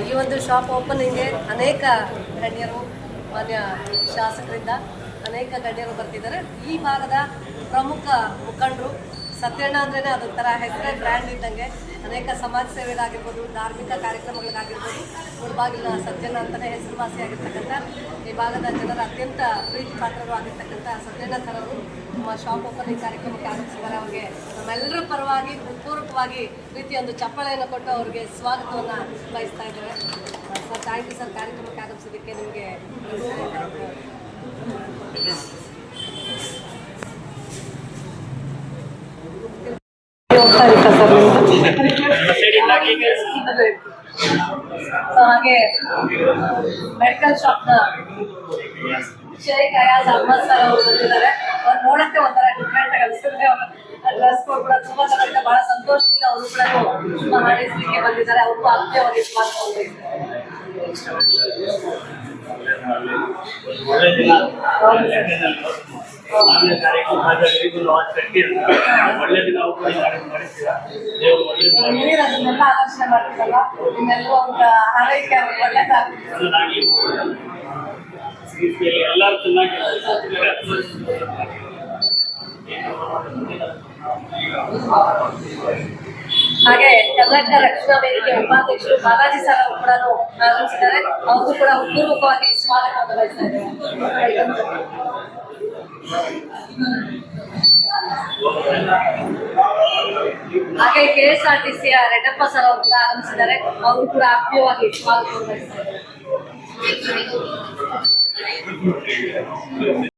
ಈ ಒಂದು ಶಾಪ್ ಓಪನಿಂಗ್ಗೆ ಅನೇಕ ಗಣ್ಯರು ಮಾನ್ಯ ಶಾಸಕರಿಂದ ಅನೇಕ ಗಣ್ಯರು ಬರ್ತಿದ್ದಾರೆ. ಈ ಭಾಗದ ಪ್ರಮುಖ ಮುಖಂಡರು ಸತ್ಯಣ್ಣ ಅಂದ್ರೇ ಅದೊಂಥರ ಹೆಸರೇ ಬ್ರ್ಯಾಂಡ್ ಇದ್ದಂಗೆ. ಅನೇಕ ಸಮಾಜ ಸೇವೆಗಾಗಿರ್ಬೋದು, ಧಾರ್ಮಿಕ ಕಾರ್ಯಕ್ರಮಗಳಿಗಾಗಿರ್ಬೋದು, ಮುಳಬಾಗಿಲಿನ ಸತ್ಯಣ್ಣ ಅಂತಲೇ ಹೆಸರುವಾಸಿಯಾಗಿರ್ತಕ್ಕಂಥ ಈ ಭಾಗದ ಜನರ ಅತ್ಯಂತ ಪ್ರೀತಿ ಪಾತ್ರರು ಆಗಿರ್ತಕ್ಕಂಥ ಸತ್ಯಣ್ಣ ಸರ್ ಅವರು ನಮ್ಮ ಶಾಪ್ ಓಪನಿಂಗ್ ಕಾರ್ಯಕ್ರಮಕ್ಕೆ ಆಗಮಿಸಿದ್ದಾರೆ. ಅವರಿಗೆ ನಮ್ಮೆಲ್ಲರ ಪರವಾಗಿ ಹೃತ್ಪೂರ್ವಕವಾಗಿ ಪ್ರೀತಿಯೊಂದು ಚಪ್ಪಾಳೆಯನ್ನು ಕೊಟ್ಟು ಅವರಿಗೆ ಸ್ವಾಗತವನ್ನು ಬಯಸ್ತಾ ಇದ್ದೇವೆ. ಸರ್, ಥ್ಯಾಂಕ್ ಯು ಸರ್, ಕಾರ್ಯಕ್ರಮಕ್ಕೆ ಆಗಮಿಸಿದ್ದಕ್ಕೆ ನಿಮಗೆ ಹಾಗೆ ಮೆಡಿಕಲ್ ಶಾಪ್ನ ಶೇಖ್ ಅಯಾಜ್ ಅಹಮದ್ ಸರ್ ಅವರು ಬಂದಿದ್ದಾರೆ. ಅವ್ರು ನೋಡಕ್ಕೆ ಒಂಥರ ಡಿಫ್ರೆಂಟ್ ಆಗಿ ಅನಿಸುತ್ತೆ. ಡ್ರೆಸ್ ಕೋಡ್ ಕೂಡ ತುಂಬಾ ಚೆನ್ನಾಗಿದೆ. ಬಹಳ ಸಂತೋಷದಿಂದ ಅವರು ಕೂಡ ತುಂಬಾ ಹಾರೈಸಲಿಕ್ಕೆ ಬಂದಿದ್ದಾರೆ. ಅವ್ರಿಗೂ ಆತ್ಮೀಯವಾಗಿ ಸ್ವಾಗತ. ಅದನ್ನೆಲ್ಲ ಆಲೋಚನೆ ಮಾಡ್ತಿದ್ದಲ್ಲ, ನಿಮ್ಮೆಲ್ಲರೂ ಒಂದು ಹಾರೈಕೆ ಒಳ್ಳೆದಾಗ್ತದೆ. ಎಲ್ಲರೂ ಚೆನ್ನಾಗಿ ಹಾಗೆ ಕರ್ನಾಟಕ ರಕ್ಷಣಾ ವೇದಿಕೆ ಉಪಾಧ್ಯಕ್ಷರು ಬಾಲಾಜಿ ಸರ್ ಅವರು ಕೂಡ ಆಗಮಿಸಿದ್ದಾರೆ. ಅವ್ರಿಗೂ ಕೂಡ ಹೃತ್ಪೂರ್ವಕವಾಗಿ ಸ್ವಾಗತವನ್ನು ಬಯಸ್ತಾ ಇದ್ದಾರೆ. ಹಾಗೆ KSRTCಯ ರೆಡ್ಡಪ್ಪ ಸರ್ ಅವರು ಕೂಡ ಆಗಮಿಸಿದ್ದಾರೆ. ಅವರು ಕೂಡ ಆತ್ಮೀಯವಾಗಿ ಸ್ವಾಗತವನ್ನು ಬಯಸ್ತಾ ಇದ್ದಾರೆ.